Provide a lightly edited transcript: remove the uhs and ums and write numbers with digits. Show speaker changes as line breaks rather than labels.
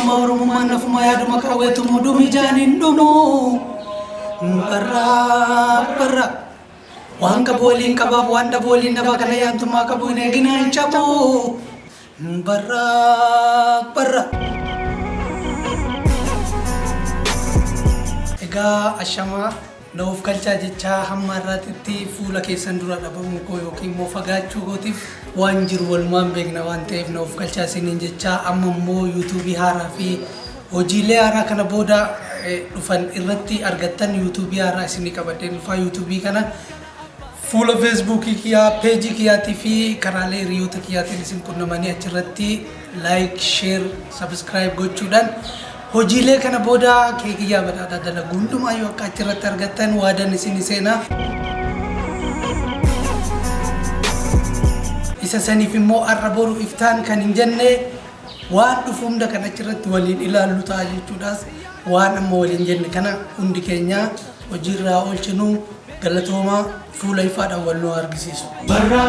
bilisummaa Oromummaan nafuma yaaduma kaawwetu mudumi jaaniin dhumu barra waan qabu waliin qabaaf waan dhabu waliin dhaba kana yaantummaa qabu hin eegina hin cabu barra egaa ashamaa Noof kalchaa jechaa hamma irraatitti fuula keessan dura dhabamu koo yookiin immoo fagaachuu kootiif waan jiru walumaan beekna waan ta'eef noof kalchaa isiniin jechaa amma immoo yuutuubii haaraa fi hojiilee haaraa kana booda dhufan irratti argattan yuutuubii haaraa isinii qabadhee dhufaa yuutuubii kana fuula feesbuukii kiyyaa peejii kiyyaatii fi karaalee hiriyoota kiyyaatiin isin qunnamanii achirratti laayik sheer sabskiraayib gochuudhaan hojiilee kana booda keekiyyaa badhaadhaa dalagu hundumaayyuu akka achirratti argattan waadan isin seenaa isa saniif immoo arra boru iftaan kan hin jenne waan dhufu hunda kan achirratti waliin ilaallu ta'a jechuudhaas waan amma waliin jenne kana hundi keenya hojiirraa oolchinu galatoomaa fuula ifaadhaan wal nu argisiisu. Barra.